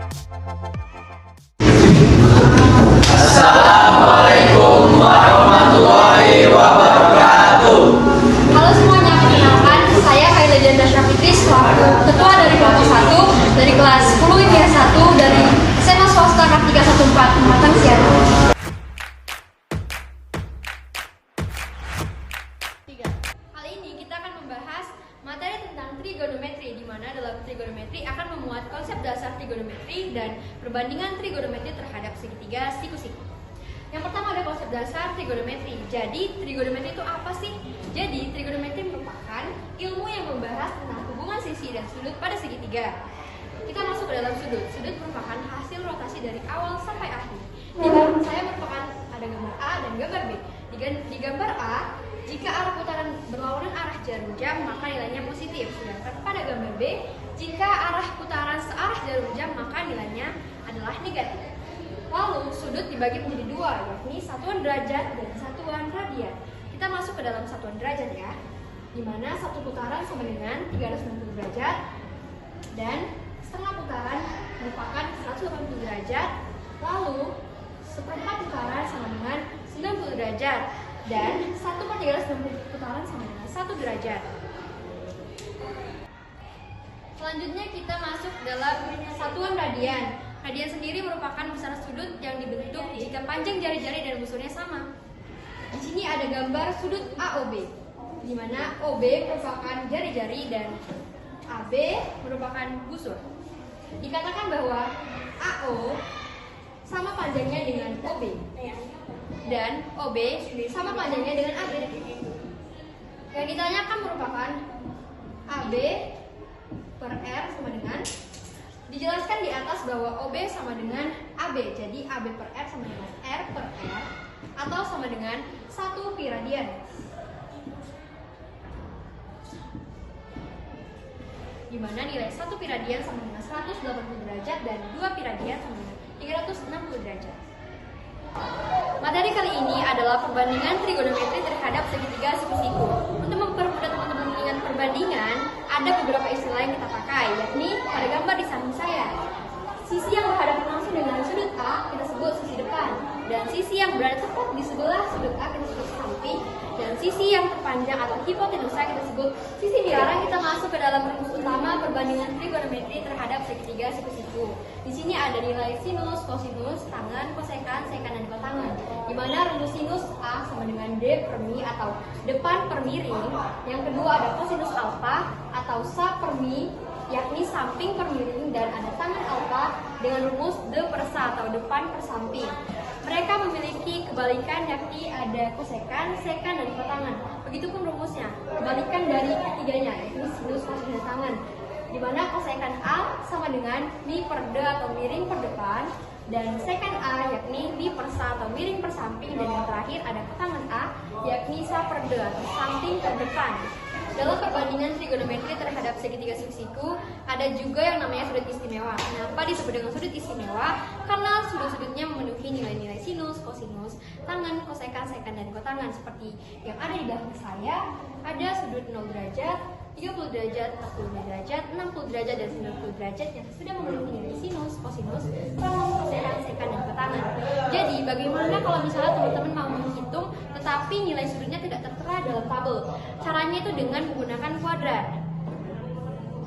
Assalamualaikum warahmatullahi wabarakatuh. Halo semuanya, perkenalkan saya Kaila Janda Syafitri selaku Ketua dari kelompok 1 dari kelas 10 IPS 1 dari SMA Swasta Kartika 14 Pematang Siantar. Kali ini kita akan membahas materi tentang trigonometri, di mana dalam trigonometri akan memuat konsep dasar trigonometri dan perbandingan trigonometri terhadap segitiga siku-siku. Yang pertama ada konsep dasar trigonometri. Jadi, trigonometri itu apa sih? Jadi, trigonometri merupakan ilmu yang membahas tentang hubungan sisi dan sudut pada segitiga. Kita masuk ke dalam sudut. Sudut merupakan hasil rotasi dari awal sampai akhir. Di belakang saya merupakan ada gambar A dan gambar B. Di gambar A, jika arah putaran berlawanan arah jarum jam, maka nilainya positif. Sedangkan pada gambar B, jika arah putaran searah jarum jam, maka nilainya adalah negatif. Lalu sudut dibagi menjadi dua, yakni satuan derajat dan satuan radian. Kita masuk ke dalam satuan derajat ya, di mana satu putaran sama dengan 360 derajat dan setengah putaran merupakan 180 derajat. Lalu seperempat putaran sama dengan 90 derajat dan 1/360 putaran sama dengan 1 derajat. Selanjutnya kita masuk dalam satuan radian. Radian sendiri merupakan besaran sudut yang dibentuk jika panjang jari-jari dan busurnya sama. Di sini ada gambar sudut AOB, di mana OB merupakan jari-jari dan AB merupakan busur. Dikatakan bahwa AO sama panjangnya dengan OB dan OB sama panjangnya dengan AB. Yang ditanyakan merupakan AB per R sama dengan, dijelaskan di atas bahwa OB sama dengan AB, jadi AB per R sama dengan R per R atau sama dengan 1 pi radian. Di mana nilai 1 pi radian sama dengan 180 derajat dan 2 pi radian sama dengan 360 derajat. Materi kali ini adalah perbandingan trigonometri terhadap segitiga siku-siku. Untuk mempermudah teman-teman mengingat perbandingan, ada beberapa istilah yang kita pakai, yakni pada gambar di samping saya. Sisi yang berhadapan langsung dengan sudut A kita sebut sisi depan, dan sisi yang berada tepat di sebelah sudut A kita sebut samping, dan sisi yang terpanjang atau hipotenusa kita sebut sisi miring. Sekarang kita masuk ke dalam rumus utama perbandingan trigonometri terhadap segitiga siku-siku. Di sini ada nilai sinus, kosinus, tangen, kosekan, sekan, dan kotangen. Di mana rumus sinus A sama dengan D per mi atau depan per miring. Yang kedua ada kosinus alfa atau sa per mi, yakni samping per miring, dan ada tangen alfa dengan rumus D per sa atau depan per samping. Mereka memiliki kebalikan, yakni ada kosekan, sekan, dan kotangen. Begitupun rumusnya, kebalikan dari ketiganya, yakni sinus, kosinus, dan tangen. Di mana kosekan A sama dengan mi per D atau miring per depan, dan sekan A yakni mi per sa atau miring per samping, dan yang terakhir ada kotangen A yakni sa per D atau samping per depan. Dalam perbandingan trigonometri terhadap segitiga siku-siku, ada juga yang namanya sudut istimewa. Kenapa disebut dengan sudut istimewa? Karena sudut-sudutnya memenuhi nilai-nilai sinus, kosinus, tangen, kosekan, sekan, dan kotangen. Seperti yang ada di belakang saya, ada sudut 0 derajat, 30 derajat, 40 derajat, 60 derajat, dan 90 derajat yang sudah memenuhi nilai sinus, kosinus, tangen, kosekan, sekan, dan kotangen. Jadi, bagaimana kalau misalnya teman-teman mau menghitung tetapi nilai sudutnya tidak tertera dalam tabel? Caranya itu dengan menggunakan kuadran.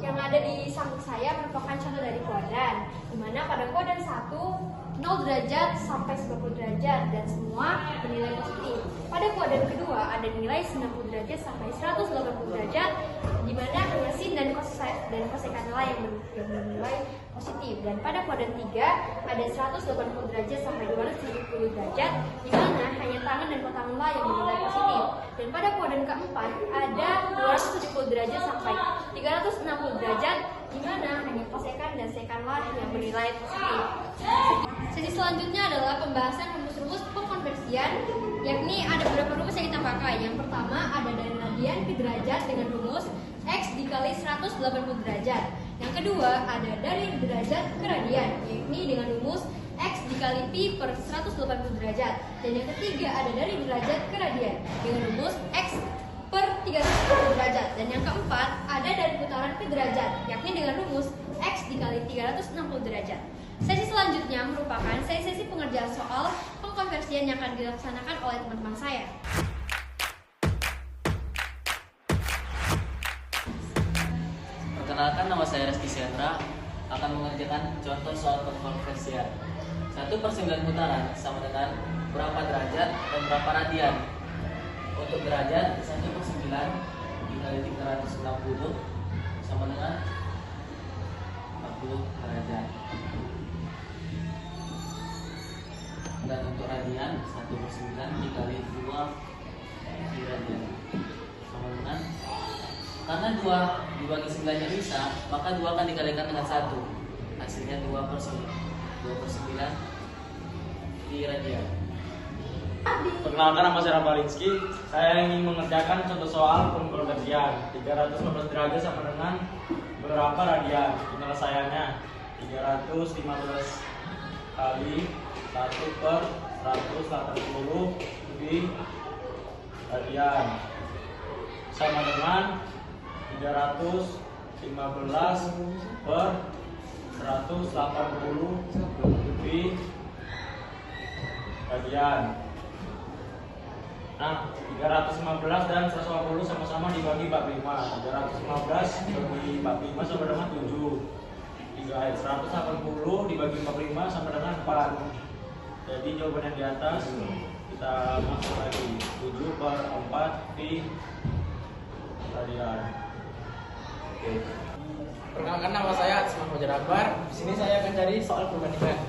Yang ada di samping saya merupakan contoh dari kuadran, di mana pada kuadran 1, 0 derajat sampai 90 derajat dan semua bernilai positif. Pada kuadran kedua ada nilai 90 derajat sampai 180 derajat, di mana hanya sin dan kosekanlah yang bernilai positif. Dan pada kuadran 3 ada 180 derajat sampai 270 derajat, di mana hanya tangen dan kotangenlah yang bernilai positif. Dan pada kuadran keempat ada 270 derajat sampai 360 derajat, di mana hanya kosekan dan sekanlah yang bernilai positif. Sesi selanjutnya adalah pembahasan rumus-rumus pengkonversian, yakni ada beberapa rumus yang kita pakai. Yang pertama ada dari radian ke derajat dengan rumus X dikali 180 derajat. Yang kedua ada dari derajat ke radian, yakni dengan rumus X dikali pi per 180 derajat. Dan yang ketiga ada dari derajat ke radian dengan rumus X per 360 derajat. Dan yang keempat ada dari putaran ke derajat, yakni dengan rumus X dikali 360 derajat. Sesi selanjutnya merupakan sesi pengerjaan soal pengkonversian yang akan dilaksanakan oleh teman-teman saya. Perkenalkan, nama saya Reski Sendra, akan mengerjakan contoh soal pengkonversian. 1/9 putaran sama dengan berapa derajat dan berapa radian. Untuk derajat 1/9 dikali 360 sama dengan 40 derajat. Dan untuk radian 1/9 dikali 2 radian sama dengan, karena 2 dibagi 9 nya bisa, maka 2 akan dikalikan dengan 1. Hasilnya 2/9 di radian. Perkenalkan, nama saya Rafalinski. Saya ingin mengerjakan contoh soal pengkonversian. 315 derajat sama dengan berapa radian? Penyelesaiannya 315 kali 1/180 di radian sama dengan 315 per 180 di radian. Nah, 315 dan 180 sama-sama dibagi 45. 315 dibagi 45 sama dengan 7. 180 dibagi 45 sama dengan 4. Jadi jawaban yang di atas kita masuk lagi 7/4 di radian. Oke. Perkenalkan, nama saya Asman Fajar Akbar. Di sini saya akan cari soal perbandingan.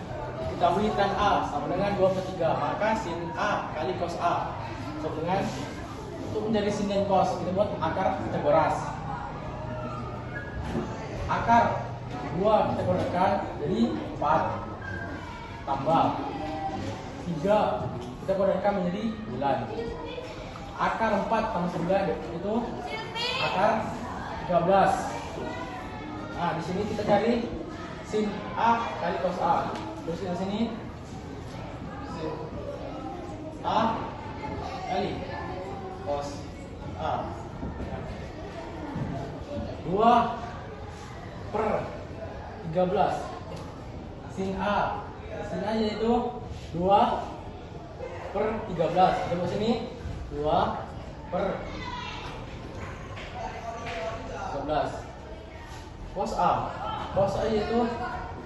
Diketahui tan A sama dengan 2/3, maka sin A kali cos A sama dengan, untuk mencari sin dan cos kita buat akar Pitagoras. Akar 2 kita keluarkan jadi 4 tambah 3 kita keluarkan menjadi 9. Akar 4 tambah 9 itu akar 13. Nah, di sini kita cari sin A kali cos A. Terus di sini sin A kali cos A. 2/13 sin A. Sin A yaitu 2/13. Kita sini 2/13. Cos A. Cos A yaitu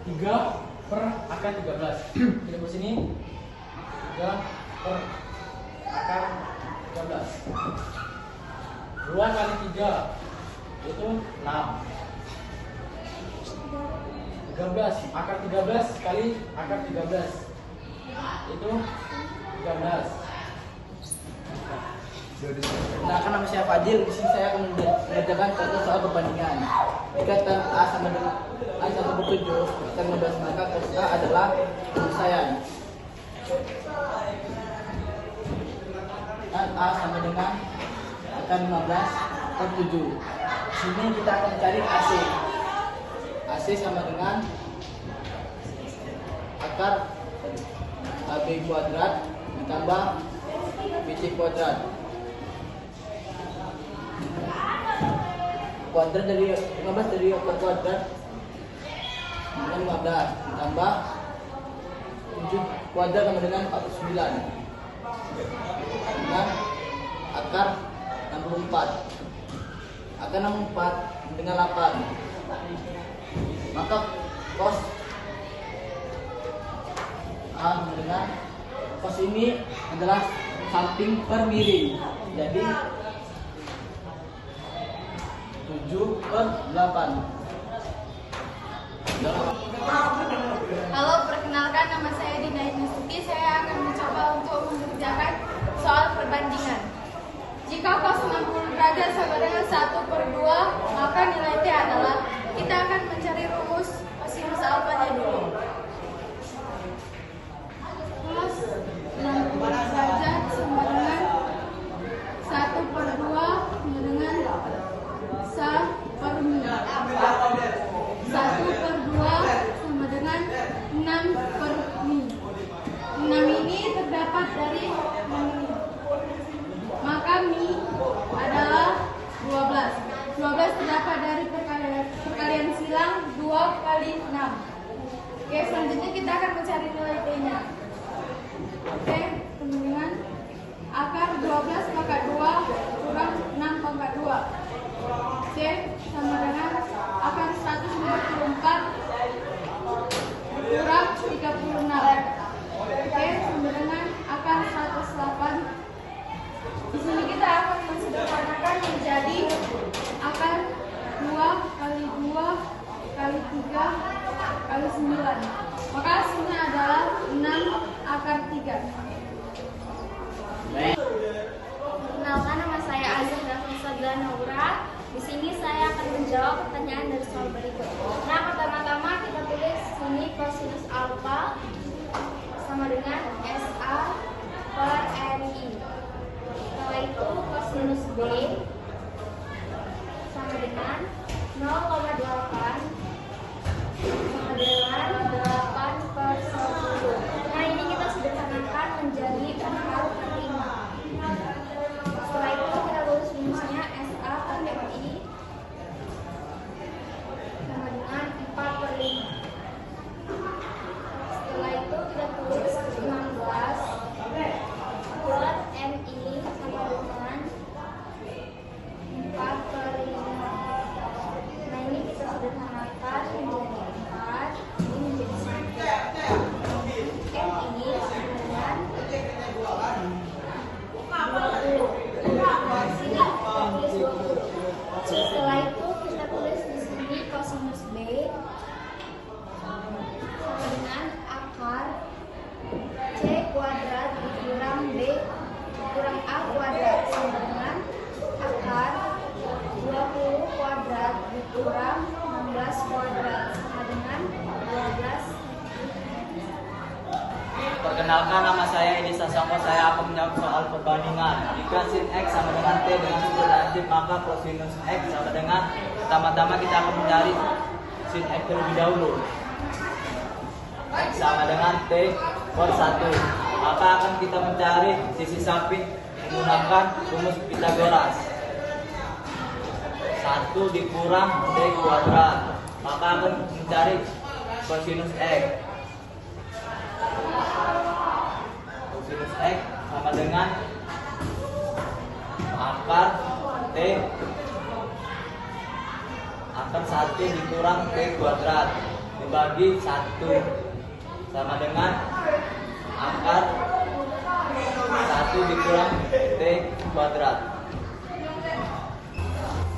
3/13. Kita buat sini 3/13. 2 kali 3 itu 6. 13 akar 13 kali akar 13 itu 13. Nah, nama saya Fadil. Di sini saya akan mengerjakan contoh soal perbandingan. Jika tan A sama dengan A 1/7 tan 15, maka cos A adalah penyelesaian. Tan A sama dengan tan 15/7. Di sini kita akan cari AC. AC sama dengan akar AB kuadrat ditambah BC kuadrat. Kuadrat dari 15 dari akar kuadrat dengan 15 ditambah 7 kuadrat sama dengan 49 dengan akar 64. Akar 64 dengan 8. Maka cos A dengan cos ini adalah samping per miring. Jadi 7/8. Halo, perkenalkan, nama saya Dina Nasuti. Saya akan mencoba untuk mengerjakan soal perbandingan. Jika cos 60 derajat sama dengan 1/2, maka nilai T adalah, kita akan mencari rumus kosinus alfanya dulu. Cos 60 derajat sama dengan 1/2 sama dengan 1/mi. 1/2 sama dengan 6/mi. 6 ini terdapat dari 6 ini. Maka mi adalah 12. 12 terdapat dari perkalian silang 9. Maka hasilnya adalah 6/3. Perkenalkan, nama saya Azhar Fasada Naura. Di sini saya akan menjawab pertanyaan dari soal berikut. Nah, pertama-tama kita tulis sini kosinus alfa sama dengan SA per RI. Setelah itu kosinus B sama dengan 0,8 sama dengan 8/10. Nah, ini kita sederhanakan menjadi akar per 5. Setelah itu kita tulis rumusnya SA per RI sama dengan 4/5. Setelah itu kita tulis 16 buat MI sama dengan 4/5. Nah, ini kita sederhanakan menjadi 4, ini menjadi 1. M ini sama dengan 20. Sini kita tulis 20. Setelah itu kita tulis di sini kosinus B sama dengan akar C kuadrat dikurang B kurang A kuadrat sama dengan akar 20 kuadrat dikurang 16 kuadrat sama dengan 12. Perkenalkan, nama saya Edi Sasongko. Saya akan menjawab soal perbandingan. Jika sin X sama dengan T dengan sumber relatif, maka kosinus X sama dengan, pertama-tama kita akan mencari sin X terlebih dahulu. X sama dengan T per 1. Maka akan kita mencari sisi samping menggunakan rumus Pythagoras. 1 dikurang T kuadrat. Maka akan mencari kosinus X. Kosinus X sama dengan akar T akar 1 dikurang T kuadrat dibagi 1 sama dengan akar 1 dikurang T kuadrat.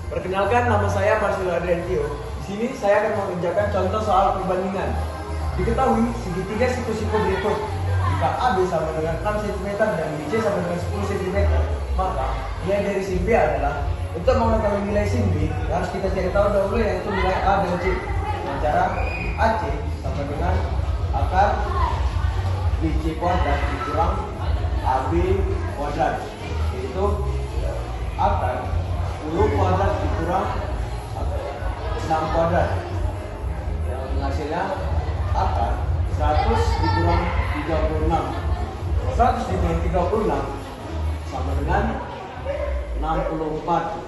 Perkenalkan, nama saya Marcelo Adriantio. Di sini saya akan mengerjakan contoh soal perbandingan. Diketahui segitiga siku-siku berikut. Jika AB sama dengan 6 cm dan BC sama dengan 10 cm, maka nilai dari sin B adalah, untuk mengetahui nilai sin B harus kita cari tahu dahulu yaitu nilai A dan C. Dengan cara AC sama dengan akar BC kuadrat dikurang AB kuadrat, yaitu akar 10 kuadrat dikurang 6 kuadrat, yang hasilnya akar 100 dikurang 36. 100 dikurang 36 sama dengan 64.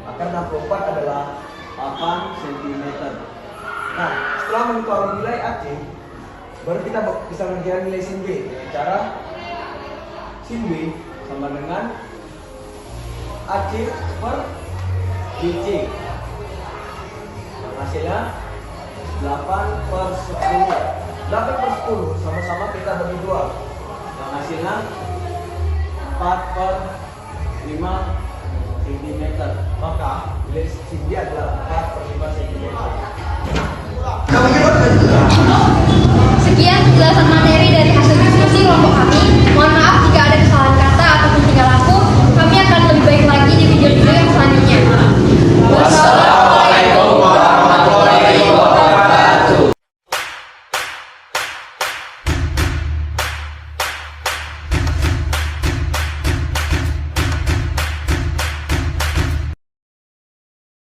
Akar 64 adalah 8 cm. Nah, setelah mengetahui nilai AC, baru kita bisa mengerjakan nilai sin B dengan cara sin B sama dengan AC per BC. Yang hasilnya 8/10. 8/10 sama-sama kita bagi 2. Yang hasilnya 4/5 cm. Maka nilai sin B adalah 4/5 cm.